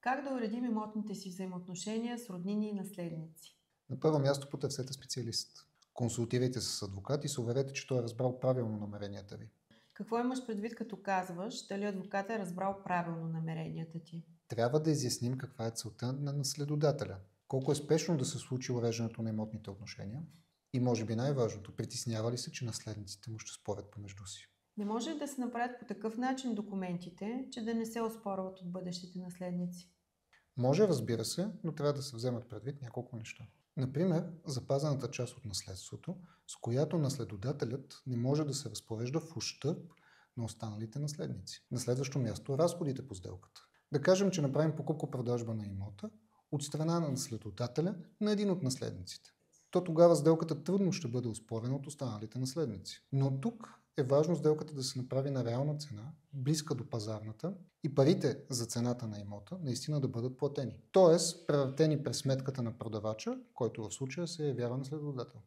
Как да уредим имотните си взаимоотношения с роднини и наследници? На първо място потърсете специалист. Консултирайте се с адвокат и се уверете, че той е разбрал правилно намеренията ви. Какво имаш предвид, като казваш, дали адвокат е разбрал правилно намеренията ти? Трябва да изясним каква е целта на наследодателя. Колко е спешно да се случи уреждането на имотните отношения и може би най-важното, притеснява ли се, че наследниците му ще спорят помежду си. Не може ли да се направят по такъв начин документите, че да не се оспорват от бъдещите наследници? Може, разбира се, но трябва да се вземат предвид няколко неща. Например, запазената част от наследството, с която наследодателят не може да се разпорежда в ущърб на останалите наследници. На следващо място, разходите по сделката. Да кажем, че направим покупко-продажба на имота от страна на наследодателя на един от наследниците. То тогава сделката трудно ще бъде оспорена от останалите наследници. Но тук е важно сделката да се направи на реална цена, близка до пазарната, и парите за цената на имота наистина да бъдат платени. Тоест, превратени през сметката на продавача, който в случая се явява наследодател.